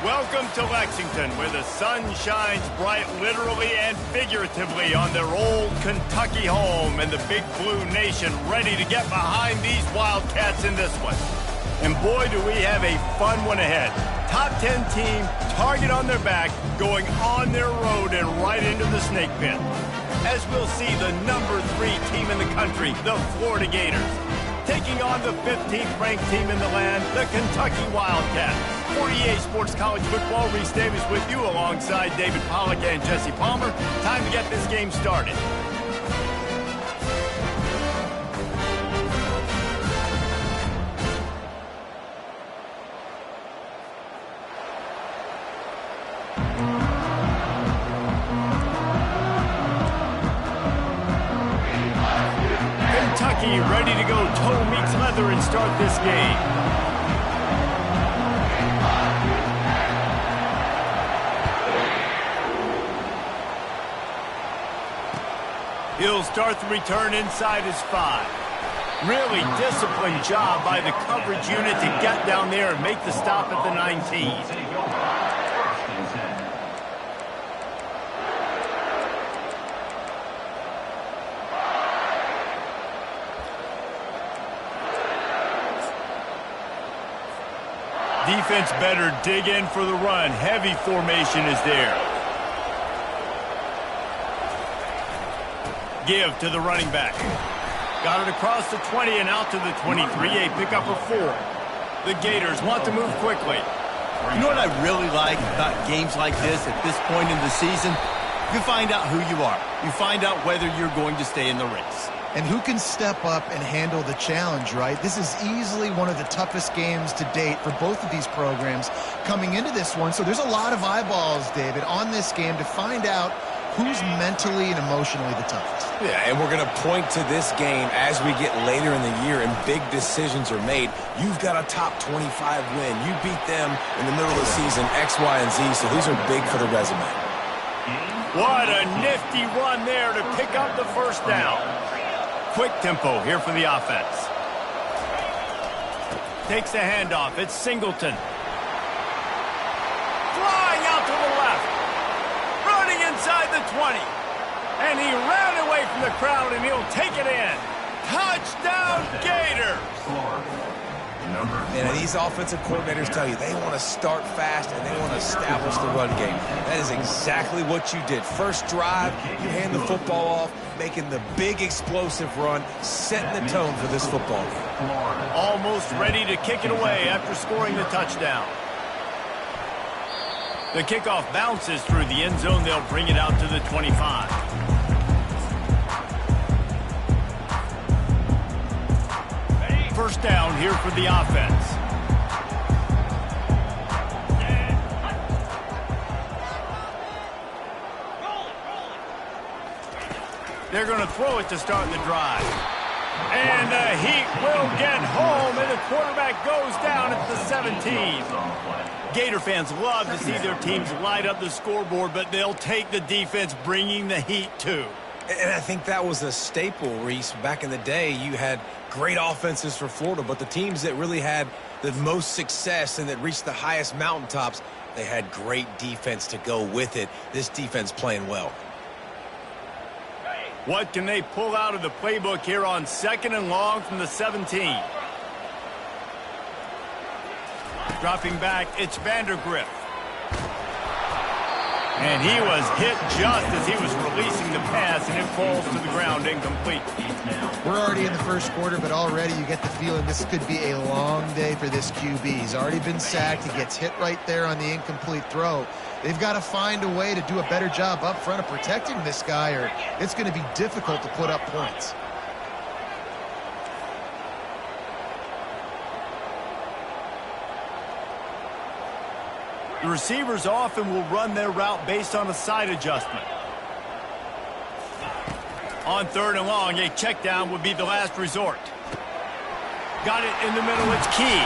Welcome to Lexington, where the sun shines bright literally and figuratively on their old Kentucky home, and the Big Blue Nation ready to get behind these Wildcats in this one. And boy, do we have a fun one ahead. Top 10 team, target on their back, going on their road and right into the snake pit. As we'll see the number 3 team in the country, the Florida Gators, taking on the 15th ranked team in the land, the Kentucky Wildcats. 48 Sports College Football, Reese Davis with you alongside David Pollack and Jesse Palmer. Time to get this game started. Kentucky ready to go toe meets leather and start this game. He'll start the return inside his 5. Really disciplined job by the coverage unit to get down there and make the stop at the 19. Defense better dig in for the run. Heavy formation is there. Give to the running back. Got it across the 20 and out to the 23, a pickup of 4. The Gators want to move quickly. You know what I really like about games like this at this point in the season? You find out who you are. You find out whether you're going to stay in the race. And who can step up and handle the challenge, right? This is easily one of the toughest games to date for both of these programs coming into this one. So there's a lot of eyeballs, David, on this game to find out who's mentally and emotionally the toughest. Yeah, and we're going to point to this game as we get later in the year and big decisions are made. You've got a top 25 win. You beat them in the middle of the season, X, Y, and Z, so these are big for the resume. What a nifty run there to pick up the first down. Quick tempo here for the offense. Takes the handoff. It's Singleton. Flying out to the left. Running inside the 20. And he ran away from the crowd, and he'll take it in. Touchdown, Gators! And these offensive coordinators tell you they want to start fast and they want to establish the run game. That is exactly what you did. First drive, you hand the football off, making the big explosive run, setting the tone for this football game. Almost ready to kick it away after scoring the touchdown. The kickoff bounces through the end zone. They'll bring it out to the 25. First down here for the offense. They're going to throw it to start the drive. And the Heat will get home, and the quarterback goes down at the 17. Gator fans love to see their teams light up the scoreboard, but they'll take the defense bringing the heat too. And I think that was a staple, Reese. Back in the day, you had great offenses for Florida, but the teams that really had the most success and that reached the highest mountaintops, they had great defense to go with it. This defense playing well. What can they pull out of the playbook here on 2nd and long from the 17? Dropping back, it's Vandergriff. And he was hit just as he was releasing the pass, and it falls to the ground incomplete. We're already in the first quarter, but already you get the feeling this could be a long day for this QB. He's already been sacked. He gets hit right there on the incomplete throw. They've got to find a way to do a better job up front of protecting this guy, or it's going to be difficult to put up points. The receivers often will run their route based on a side adjustment. On 3rd and long, a check down would be the last resort. Got it in the middle, it's Key.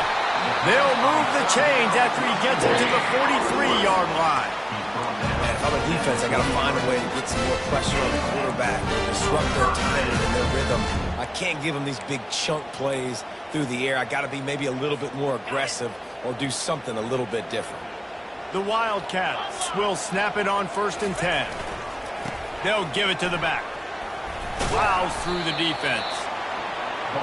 They'll move the chains after he gets it to the 43-yard line. Man, if I'm a defense, I got to find a way to get some more pressure on the quarterback, disrupt their timing and their rhythm. I can't give them these big chunk plays through the air. I got to be maybe a little bit more aggressive or do something a little bit different. The Wildcats will snap it on 1st and 10. They'll give it to the back. Plows through the defense.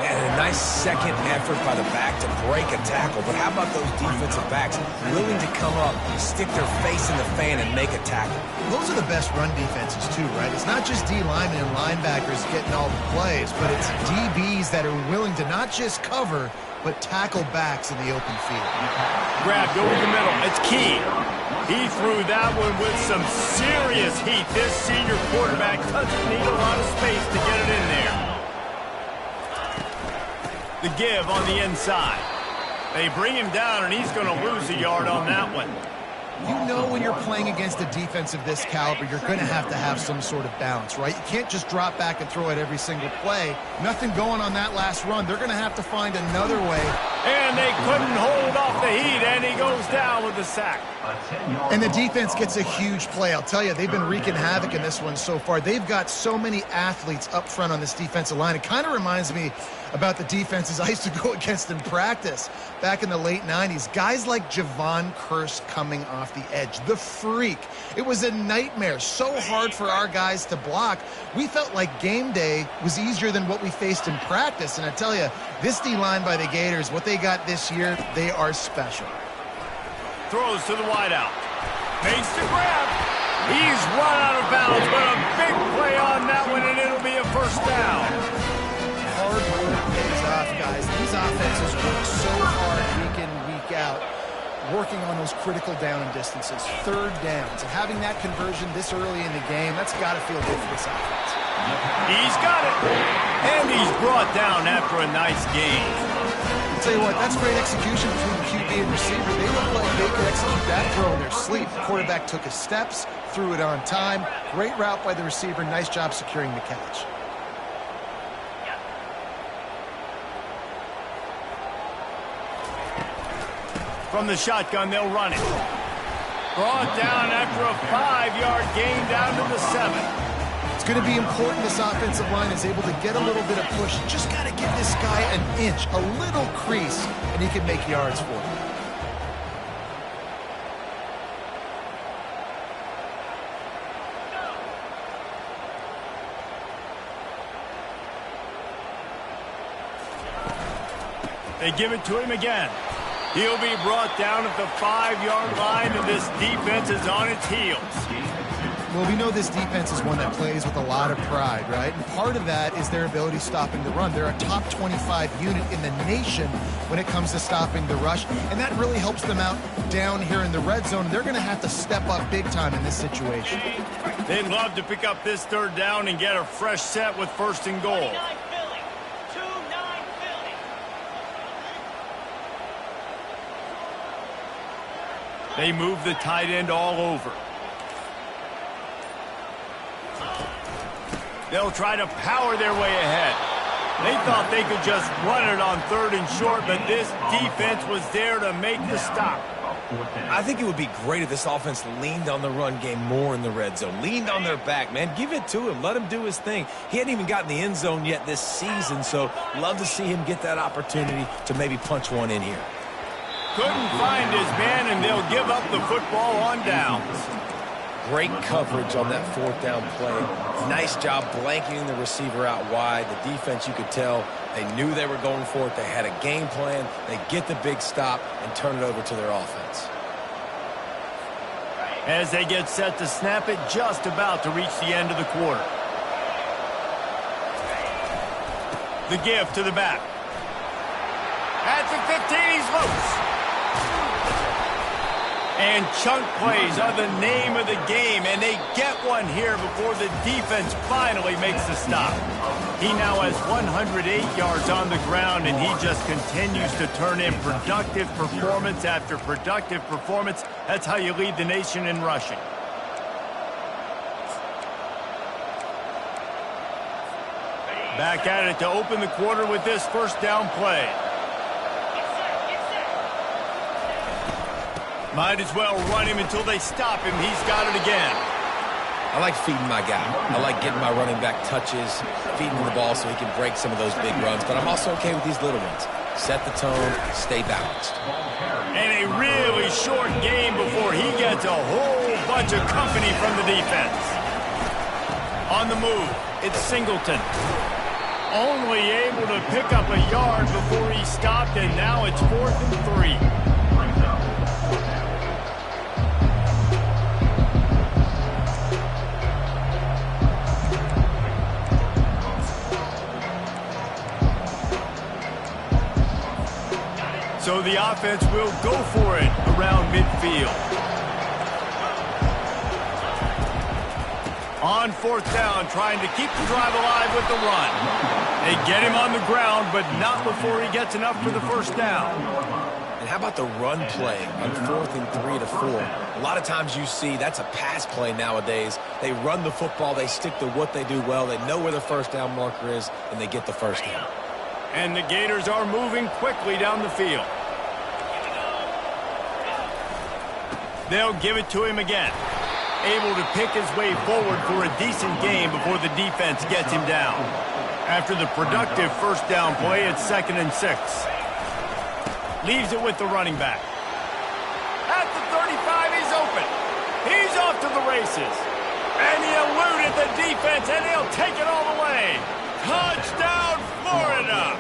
And a nice second effort by the back to break a tackle. But how about those defensive backs willing to come up, stick their face in the fan, and make a tackle? Those are the best run defenses, too, right? It's not just D linemen and linebackers getting all the plays, but it's DBs that are willing to not just cover, but tackle backs in the open field. Grabbed over the middle. It's Key. He threw that one with some serious heat. This senior quarterback doesn't need a lot of space to get it in there. The give on the inside. They bring him down, and he's going to lose a yard on that one. You know when you're playing against a defense of this caliber, you're going to have some sort of balance, right? You can't just drop back and throw it every single play. Nothing going on that last run. They're going to have to find another way. And they couldn't hold off the heat, and he goes down with the sack. And the defense gets a huge play. I'll tell you, they've been wreaking havoc in this one so far. They've got so many athletes up front on this defensive line. It kind of reminds me about the defenses I used to go against in practice back in the late 90s. Guys like Javon Curse coming off the edge. The freak. It was a nightmare. So hard for our guys to block. We felt like game day was easier than what we faced in practice. And I tell you, this D-line by the Gators, what they got this year, they are special. Throws to the wideout. Makes the grab. He's run out of bounds, but a big play on that one, and it'll be a 1st down. Hard work pays off, guys. These offenses work so hard week in, week out, working on those critical down and distances, 3rd downs. And having that conversion this early in the game, that's got to feel good for this offense. He's got it. And he's brought down after a nice game. I'll tell you what, that's great execution between the QB and receiver. They look like they could execute that throw in their sleep. The quarterback took his steps, threw it on time. Great route by the receiver. Nice job securing the catch. From the shotgun, they'll run it. Brought down after a 5-yard gain down to the 7. It's going to be important this offensive line is able to get a little bit of push. Just got to give this guy an inch, a little crease, and he can make yards for him. They give it to him again. He'll be brought down at the 5-yard line, and this defense is on its heels. Well, we know this defense is one that plays with a lot of pride, right? And part of that is their ability stopping the run. They're a top 25 unit in the nation when it comes to stopping the rush, and that really helps them out down here in the red zone. They're going to have to step up big time in this situation. They'd love to pick up this 3rd down and get a fresh set with 1st and goal. They move the tight end all over. They'll try to power their way ahead. They thought they could just run it on 3rd and short, but this defense was there to make the stop. I think it would be great if this offense leaned on the run game more in the red zone. Leaned on their back, man. Give it to him. Let him do his thing. He hadn't even gotten the end zone yet this season, so love to see him get that opportunity to maybe punch one in here. Couldn't find his man, and they'll give up the football on downs. Great coverage on that 4th down play. Nice job blanketing the receiver out wide. The defense, you could tell, they knew they were going for it. They had a game plan. They get the big stop and turn it over to their offense. As they get set to snap it, just about to reach the end of the quarter. The give to the back. At the 15, he's loose. And chunk plays are the name of the game, and they get one here before the defense finally makes the stop. He now has 108 yards on the ground, and he just continues to turn in productive performance after productive performance. That's how you lead the nation in rushing. Back at it to open the quarter with this 1st down play. Might as well run him until they stop him. He's got it again. I like feeding my guy. I like getting my running back touches, feeding him the ball so he can break some of those big runs. But I'm also okay with these little ones. Set the tone, stay balanced. And a really short game before he gets a whole bunch of company from the defense. On the move, it's Singleton. Only able to pick up a yard before he stopped, and now it's 4th and 3. So the offense will go for it around midfield. On 4th down, trying to keep the drive alive with the run. They get him on the ground, but not before he gets enough for the first down. And how about the run play on 4th and 3 to 4? A lot of times you see that's a pass play nowadays. They run the football, they stick to what they do well, they know where the first down marker is, and they get the first down. And the Gators are moving quickly down the field. They'll give it to him again. Able to pick his way forward for a decent game before the defense gets him down. After the productive first down play, it's 2nd and 6. Leaves it with the running back. At the 35, he's open. He's off to the races. And he eluded the defense, and he'll take it all the way. Touchdown, Florida!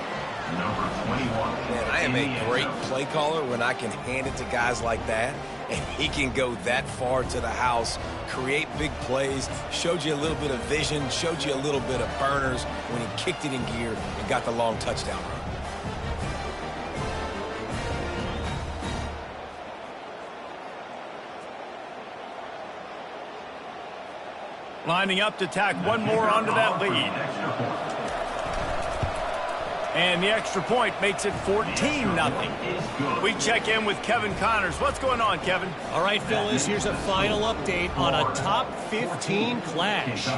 Man, I am a great play caller when I can hand it to guys like that, and he can go that far to the house, create big plays, showed you a little bit of vision, showed you a little bit of burners when he kicked it in gear and got the long touchdown run. Lining up to tack one more onto that lead. And the extra point makes it 14-0. We check in with Kevin Connors. What's going on, Kevin? All right, Phyllis, here's a final update on a top 15 clash.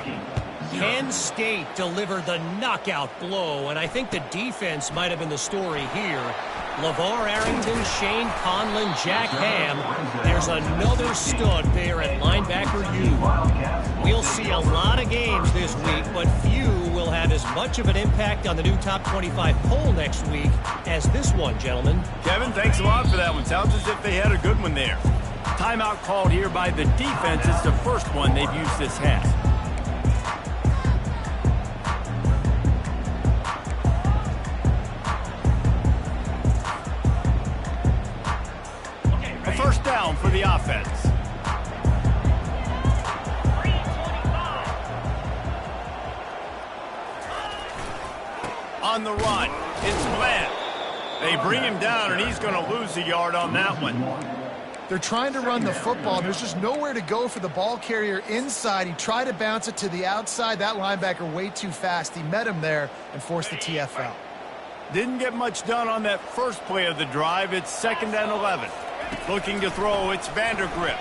Penn State delivered the knockout blow, and I think the defense might have been the story here. LeVar Arrington, Shane Conlon, Jack Ham. There's another stud there at linebacker U. We'll see a lot of games this week, but few will have as much of an impact on the new top 25 poll next week as this one, gentlemen. Kevin, thanks a lot for that one. Sounds as if they had a good one there. Timeout called here by the defense. It's the first one they've used this half. A first down for the offense. On the run, it's Bland. They bring him down, and he's going to lose a yard on that one. They're trying to run the football. There's just nowhere to go for the ball carrier inside. He tried to bounce it to the outside. That linebacker way too fast. He met him there and forced the TFL. Didn't get much done on that first play of the drive. It's 2nd and 11. Looking to throw, it's Vandergrift.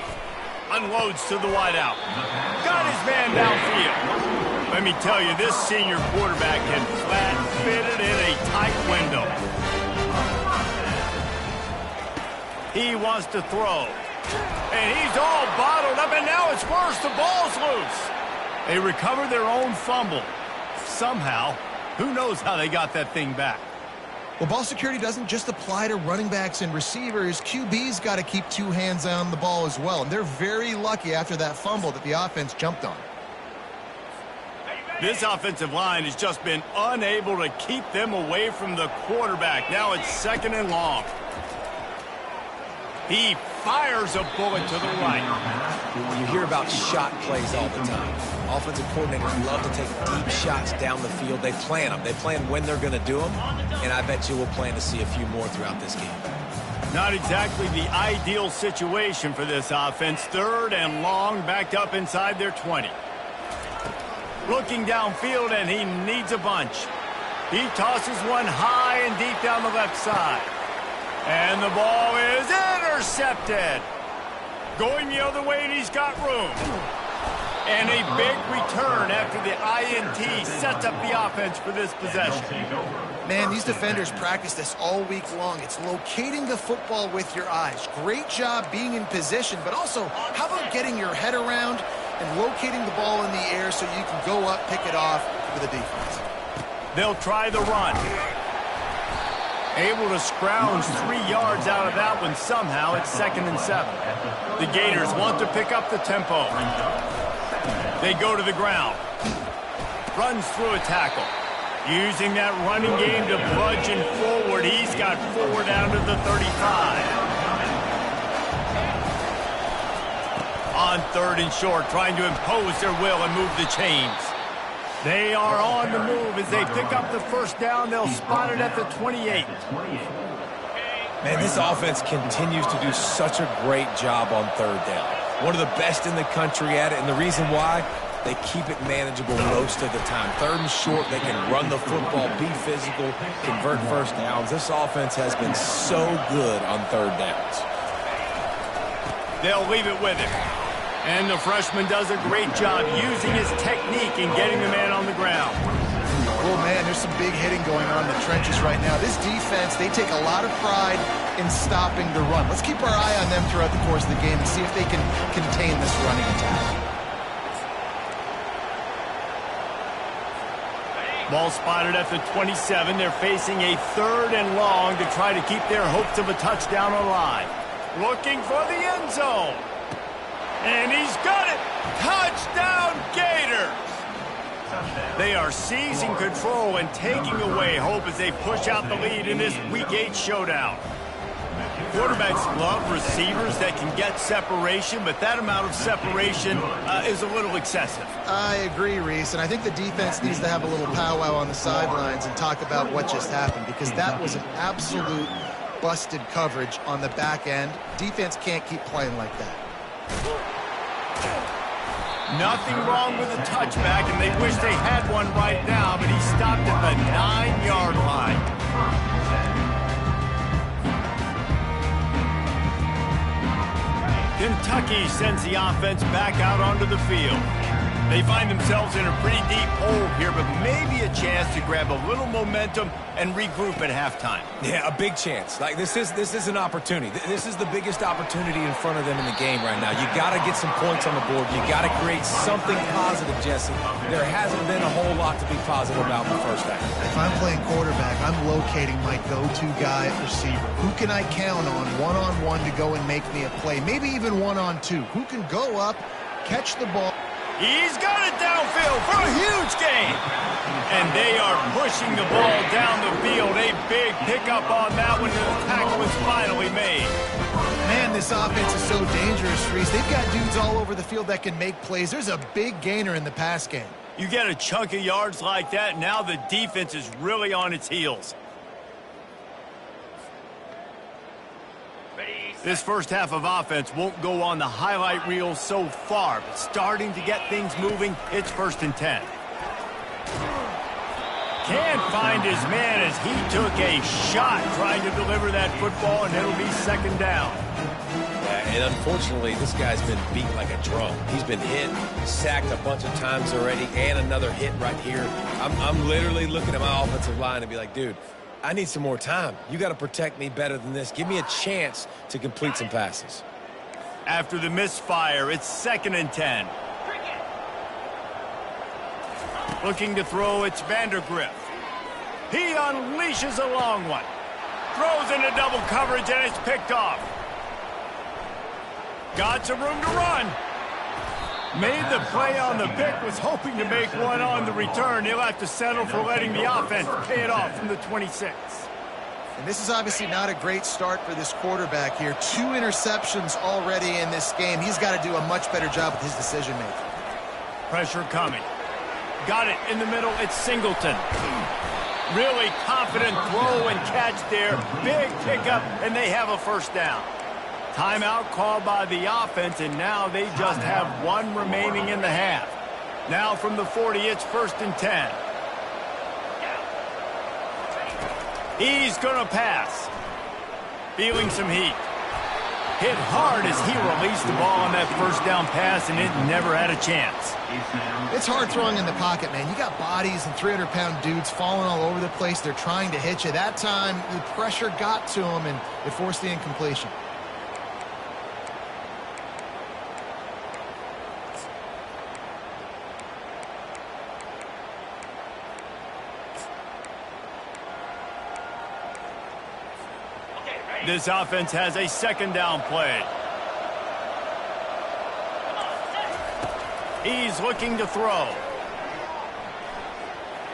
Unloads to the wideout. Got his man downfield. Let me tell you, this senior quarterback can flat fit it in a tight window. He wants to throw. And he's all bottled up, and now it's worse. The ball's loose. They recover their own fumble. Somehow, who knows how they got that thing back. Well, ball security doesn't just apply to running backs and receivers. QB's got to keep two hands on the ball as well. And they're very lucky after that fumble that the offense jumped on. This offensive line has just been unable to keep them away from the quarterback. Now it's 2nd and long. He fires a bullet to the right. You hear about shot plays all the time. Offensive coordinators love to take deep shots down the field. They plan them. They plan when they're going to do them, and I bet you we'll plan to see a few more throughout this game. Not exactly the ideal situation for this offense. 3rd and long, backed up inside their 20. Looking downfield, and he needs a bunch. He tosses one high and deep down the left side. And the ball is intercepted. Going the other way, and he's got room. And a big return after the INT sets up the offense for this possession. Man, these defenders practice this all week long. It's locating the football with your eyes. Great job being in position, but also, how about getting your head around and locating the ball in the air so you can go up, pick it off for the defense. They'll try the run. Able to scrounge 3 yards out of that one somehow. It's 2nd and 7. The Gators want to pick up the tempo. They go to the ground. Runs through a tackle. Using that running game to bludgeon forward. He's got 4 down to the 35. On 3rd and short, trying to impose their will and move the chains. They are on the move as they pick up the 1st down. They'll spot it at the 28. Man, this offense continues to do such a great job on 3rd down. One of the best in the country at it, and the reason why, they keep it manageable most of the time. 3rd and short, they can run the football, be physical, convert 1st downs. This offense has been so good on 3rd downs. They'll leave it with him. And the freshman does a great job using his technique and getting the man on the ground. Oh, man, there's some big hitting going on in the trenches right now. This defense, they take a lot of pride in stopping the run. Let's keep our eye on them throughout the course of the game and see if they can contain this running attack. Ball spotted at the 27. They're facing a 3rd and long to try to keep their hopes of a touchdown alive. Looking for the end zone. And he's got it! Touchdown, Gators! They are seizing control and taking away hope as they push out the lead in this Week 8 showdown. Quarterbacks love receivers that can get separation, but that amount of separation is a little excessive. I agree, Reese, and I think the defense needs to have a little powwow on the sidelines and talk about what just happened, because that was an absolute busted coverage on the back end. Defense can't keep playing like that. Nothing wrong with a touchback, and they wish they had one right now, but he stopped at the 9-yard line. Kentucky sends the offense back out onto the field. They find themselves in a pretty deep hole here, but maybe a chance to grab a little momentum and regroup at halftime. Yeah, a big chance. Like, this is an opportunity. This is the biggest opportunity in front of them in the game right now. You got to get some points on the board. You got to create something positive, Jesse. There hasn't been a whole lot to be positive about in the first half. If I'm playing quarterback, I'm locating my go-to guy at receiver. Who can I count on one-on-one to go and make me a play? Maybe even one-on-two. Who can go up, catch the ball? He's got it downfield for a huge gain. And they are pushing the ball down the field. A big pickup on that one, and the tackle was finally made. Man, this offense is so dangerous, Reese. They've got dudes all over the field that can make plays. There's a big gainer in the pass game. You get a chunk of yards like that, now the defense is really on its heels. This first half of offense won't go on the highlight reel so far, but starting to get things moving, it's 1st and 10. Can't find his man as he took a shot trying to deliver that football, and it'll be 2nd down. And unfortunately, this guy's been beat like a drum. He's been hit, sacked a bunch of times already, and another hit right here. I'm literally looking at my offensive line and be like, dude, I need some more time. You got to protect me better than this. Give me a chance to complete some passes. After the misfire, it's 2nd and 10. Looking to throw, it's Vandergriff. He unleashes a long one. Throws into double coverage, and it's picked off. Got some room to run. Made the play on the pick, was hoping to make one on the return. He'll have to settle for letting the offense pay it off from the 26. And this is obviously not a great start for this quarterback here. 2 interceptions already in this game. He's got to do a much better job with his decision-making. Pressure coming. Got it in the middle. It's Singleton. Really confident throw and catch there. Big pickup, and they have a 1st down. Timeout called by the offense, and now they just have 1 remaining in the half. Now from the 40, it's 1st and 10. He's going to pass. Feeling some heat. Hit hard as he released the ball on that 1st down pass, and it never had a chance. It's hard throwing in the pocket, man. You got bodies and 300-pound dudes falling all over the place. They're trying to hit you. That time, the pressure got to him, and it forced the incompletion. This offense has a second down play. He's looking to throw.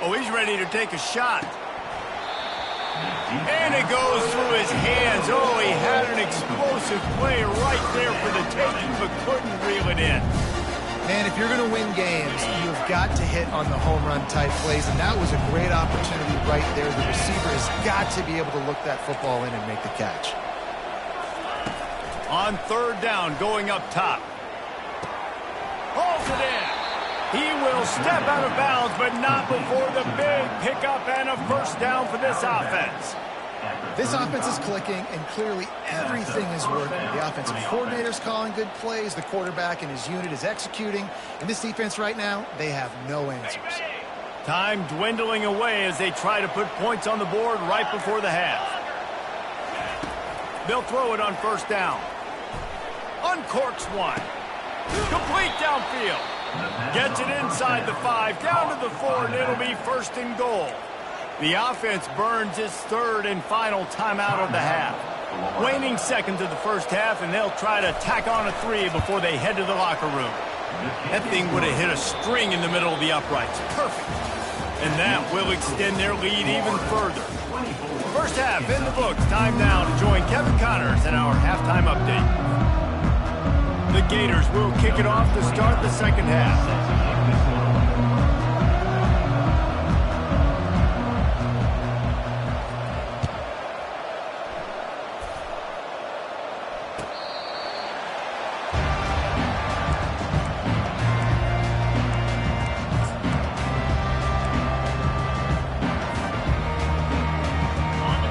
Oh, he's ready to take a shot. And it goes through his hands. Oh, he had an explosive play right there for the taking, but couldn't reel it in. Man, if you're going to win games, you've got to hit on the home run type plays, and that was a great opportunity right there. The receiver has got to be able to look that football in and make the catch. On third down, going up top. Hauls it in. He will step out of bounds, but not before the big pickup and a first down for this offense. This offense is clicking, and clearly everything is working. The offensive coordinator's calling good plays. The quarterback and his unit is executing. And this defense right now, they have no answers. Time dwindling away as they try to put points on the board right before the half. They'll throw it on first down. Uncorks one. Complete downfield. Gets it inside the 5, down to the 4, and it'll be first and goal. The offense burns its third and final timeout of the half. Waning seconds of the first half, and they'll try to tack on a 3 before they head to the locker room. That thing would have hit a string in the middle of the uprights. Perfect. And that will extend their lead even further. First half in the books. Time now to join Kevin Connors in our halftime update. The Gators will kick it off to start the second half.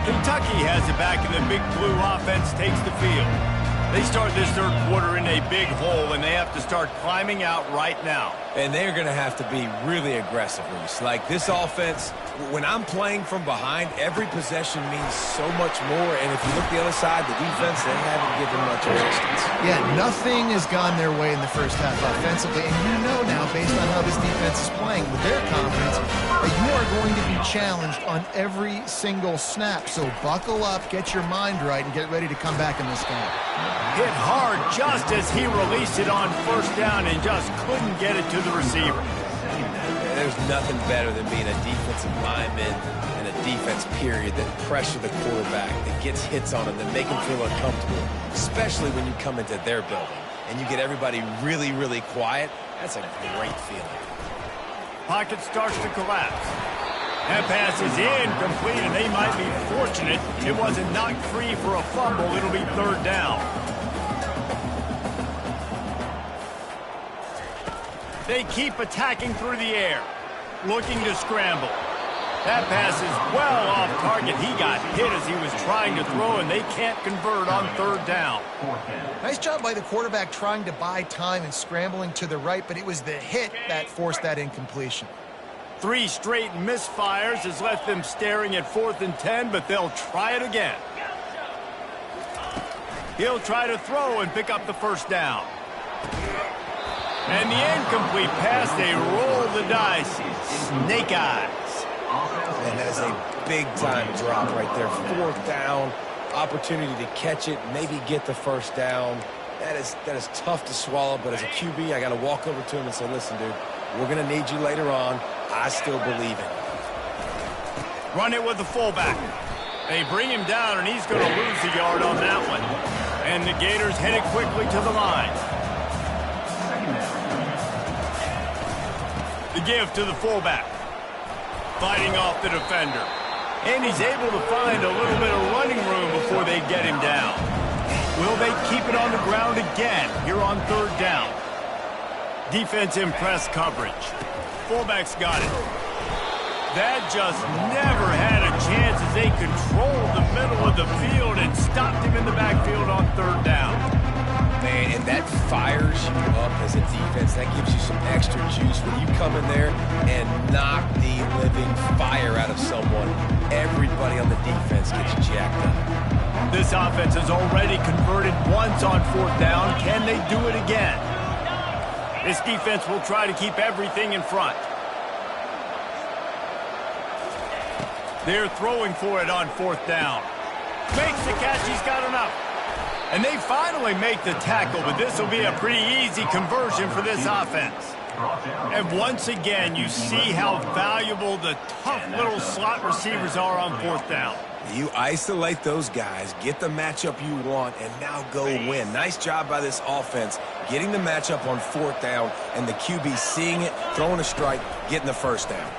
Kentucky has it back, and the Big Blue offense takes the field. They start this third quarter in a big hole, and they have to start climbing out right now. And they're going to have to be really aggressive, Reese. Like this offense, when I'm playing from behind, every possession means so much more. And if you look the other side, the defense, they haven't given much resistance. Yeah, nothing has gone their way in the first half offensively. And you know now, based on how this defense is playing with their confidence, that you are going to be challenged on every single snap. So buckle up, get your mind right, and get ready to come back in this game. Hit hard just as he released it on first down and just couldn't get it to the receiver. There's nothing better than being a defensive lineman and a defense period that pressure the quarterback, that gets hits on him, that make him feel uncomfortable, especially when you come into their building and you get everybody really, really quiet. That's a great feeling. Pocket starts to collapse. That pass is incomplete, and they might be fortunate it wasn't knocked free for a fumble. It'll be third down. They keep attacking through the air, looking to scramble. That pass is well off target. He got hit as he was trying to throw, and they can't convert on third down. Nice job by the quarterback trying to buy time and scrambling to the right, but it was the hit that forced that incompletion. 3 straight misfires has left them staring at 4th and 10, but they'll try it again. He'll try to throw and pick up the first down. And the incomplete pass, they roll the dice. Snake eyes. And that is a big-time drop right there. 4th down, opportunity to catch it, maybe get the first down. That is tough to swallow, but as a QB, I got to walk over to him and say, listen, dude, we're going to need you later on. I still believe it. Run it with the fullback. They bring him down, and he's going to lose a yard on that one. And the Gators headed quickly to the line. The give to the fullback. Fighting off the defender. And he's able to find a little bit of running room before they get him down. Will they keep it on the ground again here on third down? Defense in press coverage. Fullback's got it. That just never had a chance as they controlled the middle of the field and stopped him in the backfield on third down. Man, and that fires you up as a defense. That gives you some extra juice when you come in there and knock the living fire out of someone. Everybody on the defense gets jacked up. This offense has already converted once on fourth down. Can they do it again? This defense will try to keep everything in front. They're throwing for it on fourth down. Makes the catch. He's got enough. And they finally make the tackle, but this will be a pretty easy conversion for this offense. And once again, you see how valuable the tough little slot receivers are on fourth down. You isolate those guys, get the matchup you want, and now go win. Nice job by this offense, getting the matchup on fourth down, and the QB seeing it, throwing a strike, getting the first down.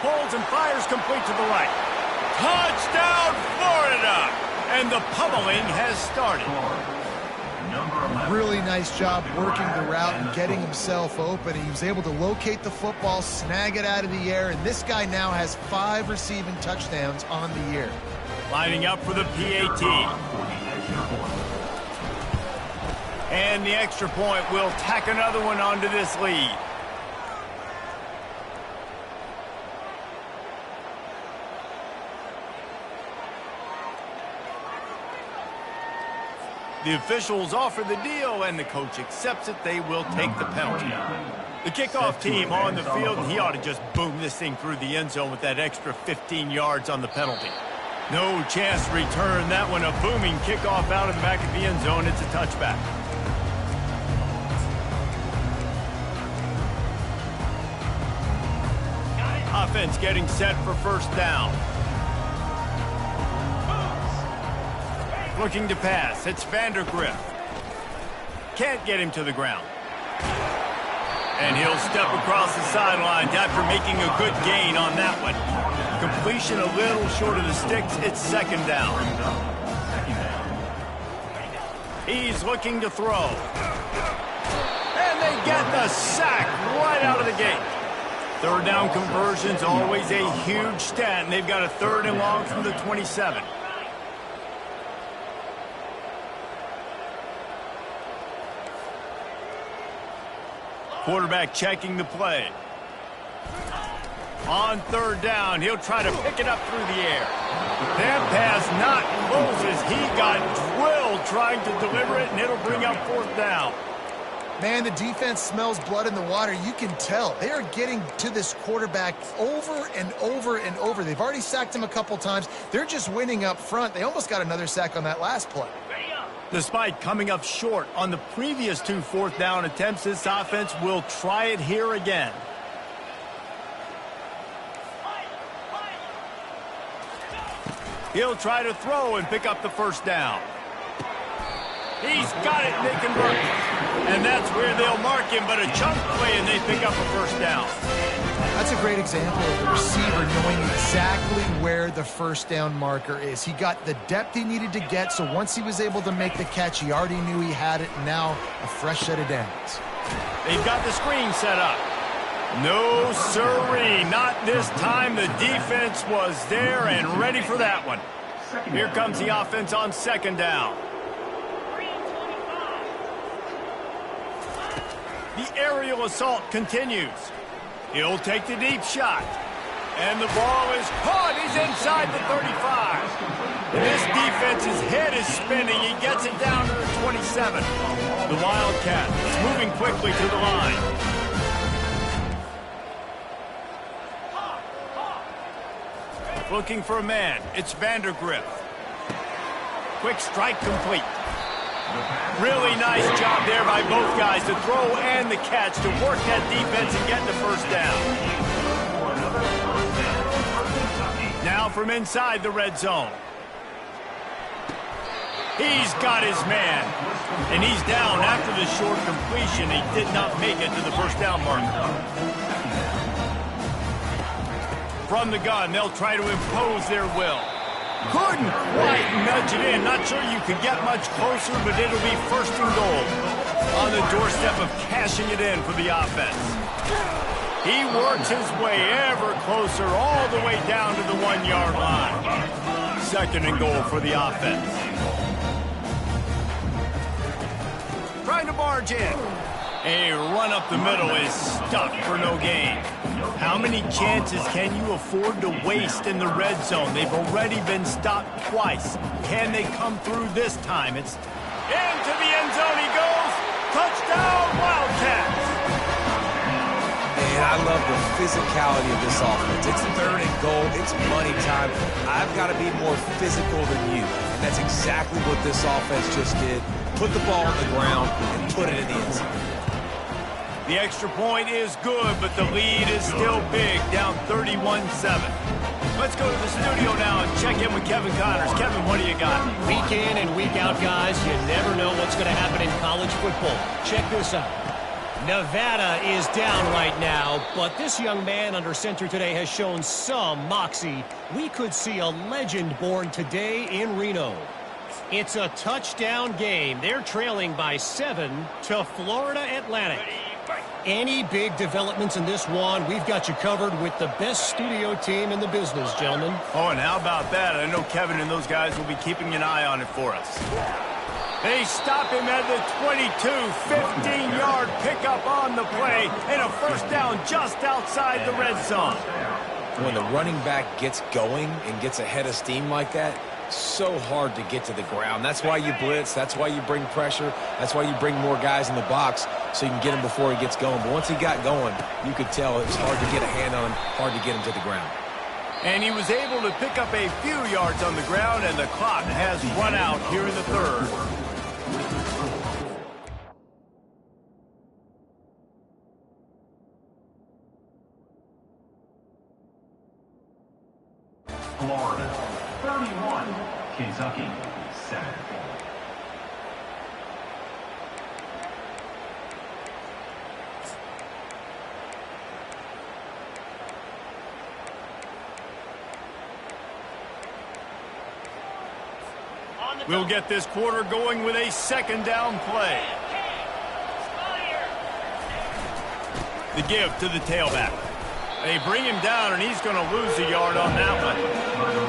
Pulls and fires complete to the right. Touchdown, Florida! And the pummeling has started. Really nice job working the route and getting himself open. He was able to locate the football, snag it out of the air, and this guy now has 5 receiving touchdowns on the year. Lining up for the PAT. And the extra point will tack another one onto this lead. The officials offer the deal, and the coach accepts it. They will take the penalty. The kickoff team on the field, and he ought to just boom this thing through the end zone with that extra 15 yards on the penalty. No chance to return that one. A booming kickoff out of the back of the end zone. It's a touchback. Offense getting set for first down. Looking to pass. It's Vandergrift. Can't get him to the ground. And he'll step across the sidelines after making a good gain on that one. Completion a little short of the sticks. It's second down. He's looking to throw. And they get the sack right out of the gate. Third down conversion's always a huge stat, and they've got a 3rd and long from the 27. Quarterback checking the play. On 3rd down, he'll try to pick it up through the air. That pass not close as he got drilled trying to deliver it, and it'll bring up 4th down. Man, the defense smells blood in the water. You can tell. They are getting to this quarterback over and over and over. They've already sacked him a couple times. They're just winning up front. They almost got another sack on that last play. Despite coming up short on the previous 2 4th down attempts, this offense will try it here again. He'll try to throw and pick up the first down. He's got it, and they convert. And that's where they'll mark him, but a chunk play, and they pick up a first down. That's a great example of the receiver knowing exactly where the first down marker is. He got the depth he needed to get, so once he was able to make the catch, he already knew he had it, and now a fresh set of downs. They've got the screen set up. No sirree, not this time. The defense was there and ready for that one. Here comes the offense on 2nd down. The aerial assault continues. He'll take the deep shot. And the ball is caught. He's inside the 35. This defense's head is spinning. He gets it down to the 27. The Wildcat is moving quickly to the line. Looking for a man. It's Vandergrift. Quick strike complete. Really nice job there by both guys to throw and the catch to work that defense and get the first down. Now from inside the red zone. He's got his man. And he's down after the short completion. He did not make it to the first down marker. From the gun, they'll try to impose their will. Couldn't quite nudge it in. Not sure you could get much closer, but it'll be 1st and goal on the doorstep of cashing it in for the offense. He works his way ever closer all the way down to the 1-yard line. 2nd and goal for the offense. Trying to barge in. A run up the middle is stuck for no gain. How many chances can you afford to waste in the red zone? They've already been stopped twice. Can they come through this time? It's into the end zone he goes. Touchdown, Wildcats. And I love the physicality of this offense. It's 3rd and goal. It's money time. I've got to be more physical than you. And that's exactly what this offense just did. Put the ball on the ground and put it in the end zone. The extra point is good, but the lead is still big, down 31-7. Let's go to the studio now and check in with Kevin Connors. Kevin, what do you got? Week in and week out, guys, you never know what's going to happen in college football. Check this out. Nevada is down right now, but this young man under center today has shown some moxie. We could see a legend born today in Reno. It's a touchdown game. They're trailing by 7 to Florida Atlantic. Any big developments in this one, we've got you covered with the best studio team in the business, gentlemen. Oh, and how about that? I know Kevin and those guys will be keeping an eye on it for us. They stop him at the 22, 15-yard pickup on the play, and a first down just outside the red zone. When the running back gets going and gets ahead of steam like that, so hard to get to the ground. That's why you blitz. That's why you bring pressure. That's why you bring more guys in the box so you can get him before he gets going. But once he got going, you could tell it was hard to get a hand on him, hard to get him to the ground. And he was able to pick up a few yards on the ground, and the clock has run out here in the 3rd. Florida, 31. Kentucky, 7. We'll get this quarter going with a 2nd down play. The give to the tailback. They bring him down, and he's going to lose a yard on that one.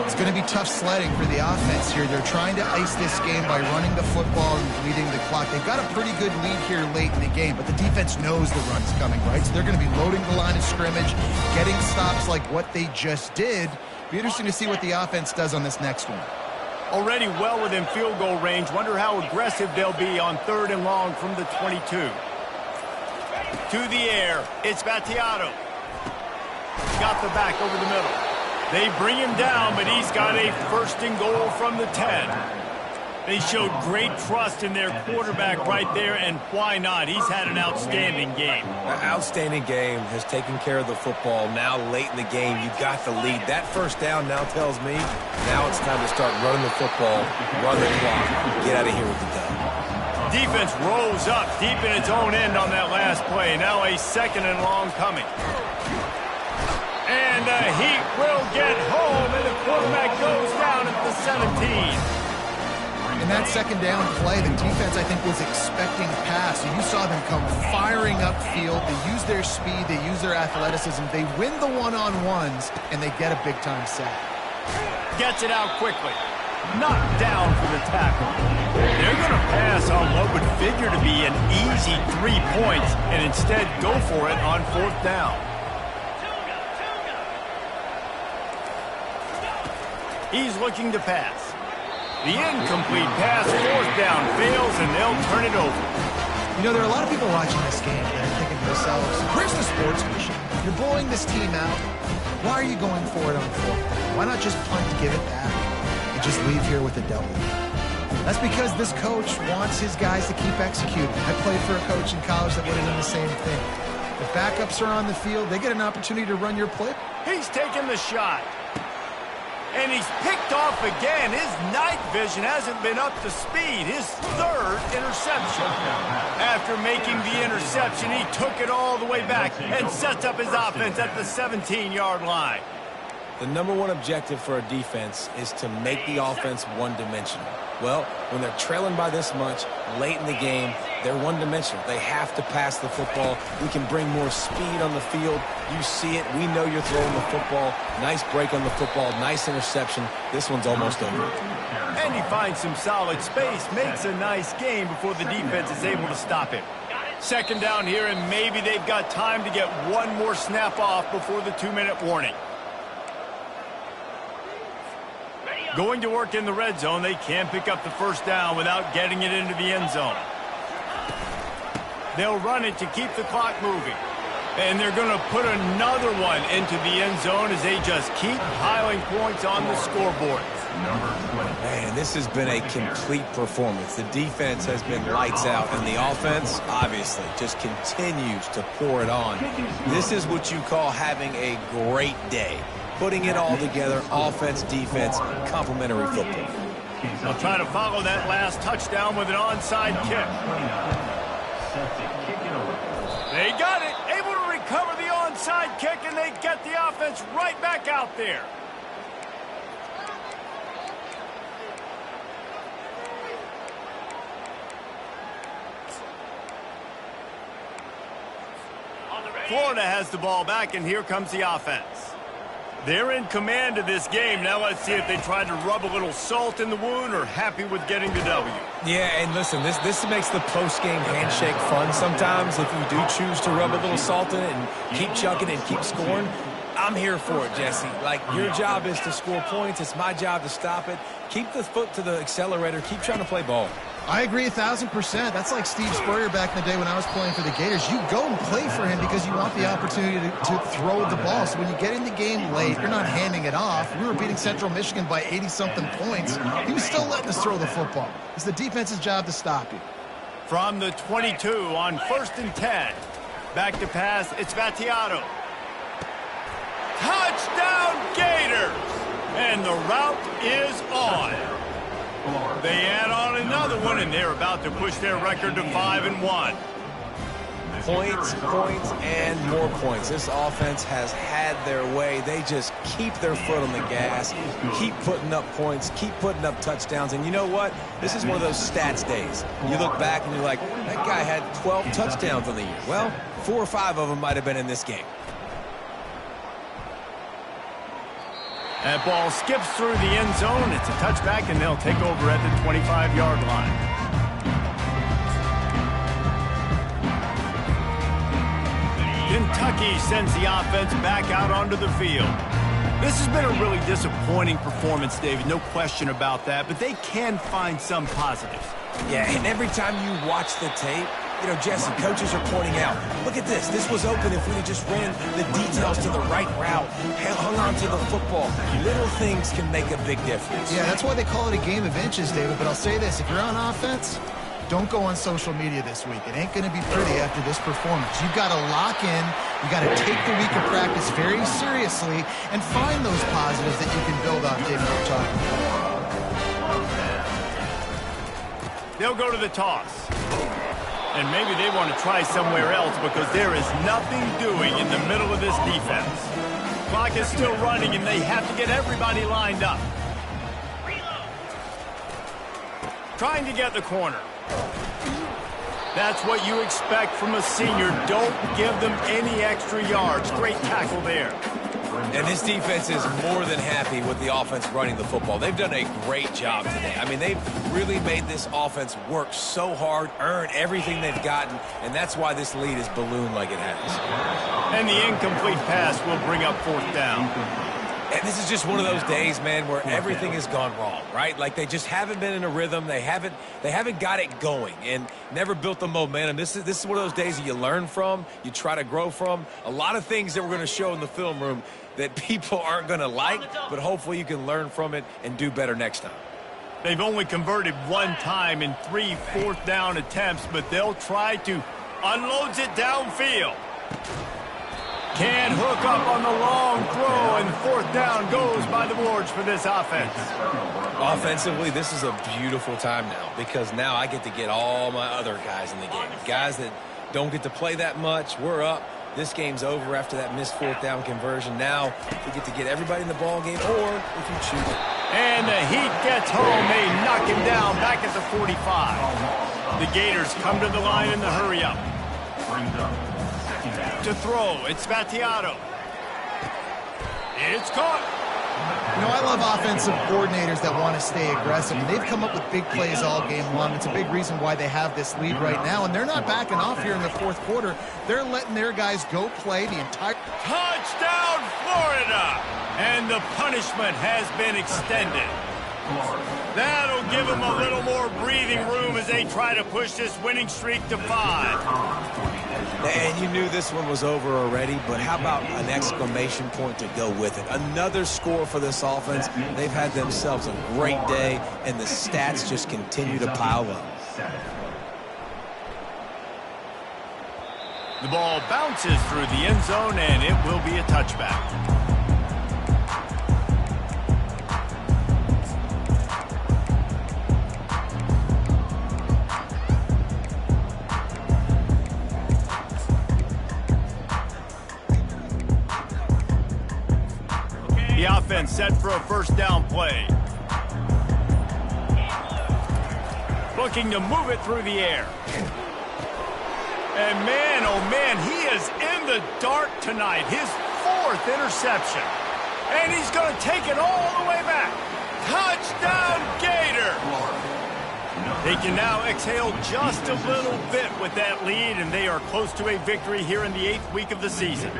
It's going to be tough sledding for the offense here. They're trying to ice this game by running the football and bleeding the clock. They've got a pretty good lead here late in the game, but the defense knows the run's coming, right? So they're going to be loading the line of scrimmage, getting stops like what they just did. Be interesting to see what the offense does on this next one. Already well within field goal range. Wonder how aggressive they'll be on 3rd and long from the 22. To the air, it's Battiato. Got the back over the middle. They bring him down, but he's got a 1st and goal from the 10. They showed great trust in their quarterback right there, and why not? He's had an outstanding game. An outstanding game, has taken care of the football. Now late in the game, you got the lead. That first down now tells me now it's time to start running the football, run the clock, get out of here with the dub. Defense rose up deep in its own end on that last play. Now a 2nd and long coming. And the Heat will get home, and the quarterback goes down at the 17. In that 2nd down play, the defense, I think, was expecting pass. So you saw them come firing upfield. They use their speed. They use their athleticism. They win the one-on-ones, and they get a big-time sack. Gets it out quickly. Knocked down for the tackle. They're going to pass on what would figure to be an easy 3 points, and instead go for it on 4th down. He's looking to pass. The incomplete pass, 4th down, fails, and they'll turn it over. You know, there are a lot of people watching this game that are thinking to themselves, where's the sportsmanship? You're blowing this team out. Why are you going for it on 4th down? Why not just punt, give it back, and just leave here with a W? That's because this coach wants his guys to keep executing. I played for a coach in college that would have done the same thing. If backups are on the field, they get an opportunity to run your play. He's taking the shot. And he's picked off again. His night vision hasn't been up to speed. His 3rd interception. After making the interception, he took it all the way back and sets up his offense at the 17-yard line. The #1 objective for a defense is to make the offense one-dimensional. Well, when they're trailing by this much, late in the game, they're one-dimensional. They have to pass the football. We can bring more speed on the field. You see it. We know you're throwing the football. Nice break on the football. Nice interception. This one's almost over. And he finds some solid space, makes a nice game before the defense is able to stop him. 2nd down here, and maybe they've got time to get one more snap off before the 2-minute warning. Going to work in the red zone, they can't pick up the 1st down without getting it into the end zone. They'll run it to keep the clock moving. And they're going to put another one into the end zone as they just keep piling points on the scoreboard. Man, this has been a complete performance. The defense has been lights out, and the offense, obviously, just continues to pour it on. This is what you call having a great day. Putting it all together, offense, defense, complementary football. They'll try to follow that last touchdown with an onside kick. They got it, able to recover the onside kick, and they get the offense right back out there. Florida has the ball back, and here comes the offense. They're in command of this game. Now let's see if they try to rub a little salt in the wound or happy with getting the W. Yeah, and listen, this makes the post-game handshake fun sometimes. If you do choose to rub a little salt in it and keep chucking and keep scoring, I'm here for it, Jesse. Like, your job is to score points. It's my job to stop it. Keep the foot to the accelerator. Keep trying to play ball. I agree 1,000%. That's like Steve Spurrier back in the day when I was playing for the Gators. You go and play for him because you want the opportunity to throw the ball. So when you get in the game late, you're not handing it off. We were beating Central Michigan by 80-something points. He was still letting us throw the football. It's the defense's job to stop you. From the 22 on 1st and 10. Back to pass, it's Vattiato. Touchdown Gators! And the route is on. They add on another one, and they're about to push their record to 5-1. Points, points, and more points. This offense has had their way. They just keep their foot on the gas, keep putting up points, keep putting up touchdowns. And you know what? This is one of those stats days. You look back and you're like, that guy had 12 touchdowns on the year. Well, 4 or 5 of them might have been in this game. That ball skips through the end zone. It's a touchback, and they'll take over at the 25-yard line. Kentucky sends the offense back out onto the field. This has been a really disappointing performance, David, no question about that, but they can find some positives. Yeah, and every time you watch the tape, you know, Jesse, coaches are pointing out, look at this. This was open if we had just ran the details to the right route, hung on to the football. Little things can make a big difference. Yeah, that's why they call it a game of inches, David. But I'll say this, if you're on offense, don't go on social media this week. It ain't going to be pretty after this performance. You've got to lock in. You've got to take the week of practice very seriously and find those positives that you can build off, David, we're talking about. They'll go to the toss. And maybe they want to try somewhere else because there is nothing doing in the middle of this defense. Clock is still running, and they have to get everybody lined up. Trying to get the corner. That's what you expect from a senior. Don't give them any extra yards. Great tackle there. And this defense is more than happy with the offense running the football. They've done a great job today. I mean, they've really made this offense work so hard, earn everything they've gotten, and that's why this lead is ballooned like it has. And the incomplete pass will bring up 4th down. And this is just one of those days, man, where everything has gone wrong, right? Like they just haven't been in a rhythm. They haven't got it going and never built the momentum. This is one of those days that you learn from, you try to grow from. A lot of things that we're going to show in the film room that people aren't going to like, but hopefully you can learn from it and do better next time. They've only converted 1 time in 3 4th down attempts, but they'll try to unload it downfield. Can't hook up on the long throw, and 4th down goes by the boards for this offense. Offensively, this is a beautiful time now because now I get to get all my other guys in the game. Guys that don't get to play that much, we're up. This game's over after that missed 4th down conversion. Now we get to get everybody in the ball game, or if you choose it. And the heat gets home. They knock him down back at the 45. The Gators come to the line in the hurry up. To throw, it's Vattiato. It's caught. You know, I love offensive coordinators that want to stay aggressive, and they've come up with big plays all game long. It's a big reason why they have this lead right now, and they're not backing off here in the 4th quarter. They're letting their guys go play the entire... Touchdown, Florida! And the punishment has been extended. That'll give them a little more breathing room as they try to push this winning streak to 5. And you knew this one was over already, but how about an exclamation point to go with it? Another score for this offense. They've had themselves a great day, and the stats just continue to pile up. The ball bounces through the end zone, and it will be a touchback. The offense set for a first down play. Looking to move it through the air. And man, oh man, he is in the dark tonight. His 4th interception. And he's going to take it all the way back. Touchdown, Gator! They can now exhale just a little bit with that lead, and they are close to a victory here in the 8th week of the season.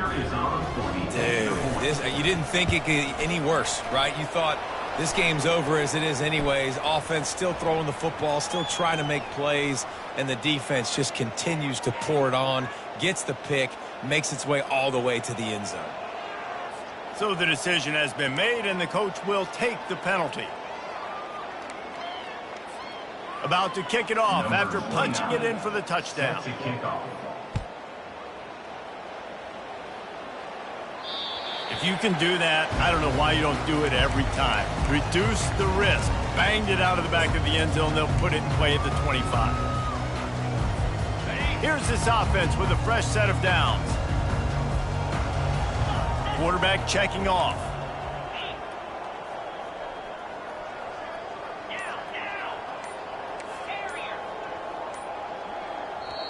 Dude, you didn't think it could get any worse, right? You thought this game's over as it is anyways. Offense still throwing the football, still trying to make plays, and the defense just continues to pour it on, gets the pick, makes its way all the way to the end zone. So the decision has been made, and the coach will take the penalty. About to kick it off after punching it in for the touchdown. If you can do that, I don't know why you don't do it every time. Reduce the risk. Banged it out of the back of the end zone. They'll put it in play at the 25. Here's this offense with a fresh set of downs. Quarterback checking off.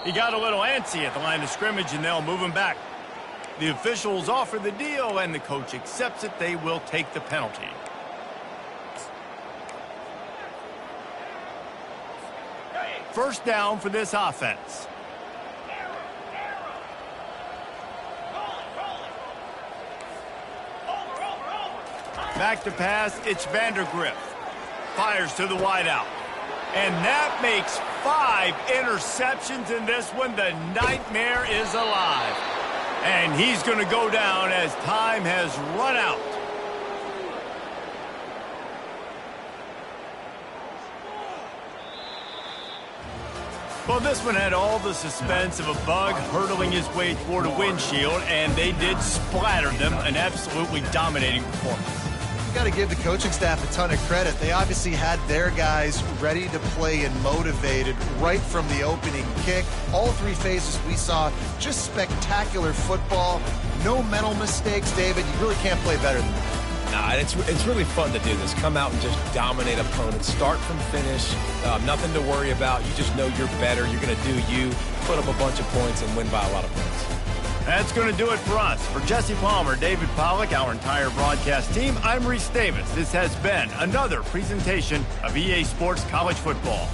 He got a little antsy at the line of scrimmage, and they'll move him back. The officials offer the deal, and the coach accepts it. They will take the penalty. First down for this offense. Back to pass, it's Vandergriff. Fires to the wideout. And that makes 5 interceptions in this one. The nightmare is alive. And he's going to go down as time has run out. Well, this one had all the suspense of a bug hurtling his way toward a windshield, and they did splatter them. An absolutely dominating performance. Got to give the coaching staff a ton of credit. They obviously had their guys ready to play and motivated right from the opening kick. All 3 phases we saw, just spectacular football. No mental mistakes, David. You really can't play better than that. Nah, it's really fun to do this. Come out and just dominate opponents. Start from finish. Nothing to worry about. You just know you're better. You're going to do you. Put up a bunch of points and win by a lot of points. That's going to do it for us. For Jesse Palmer, David Pollack, our entire broadcast team, I'm Reese Davis. This has been another presentation of EA Sports College Football.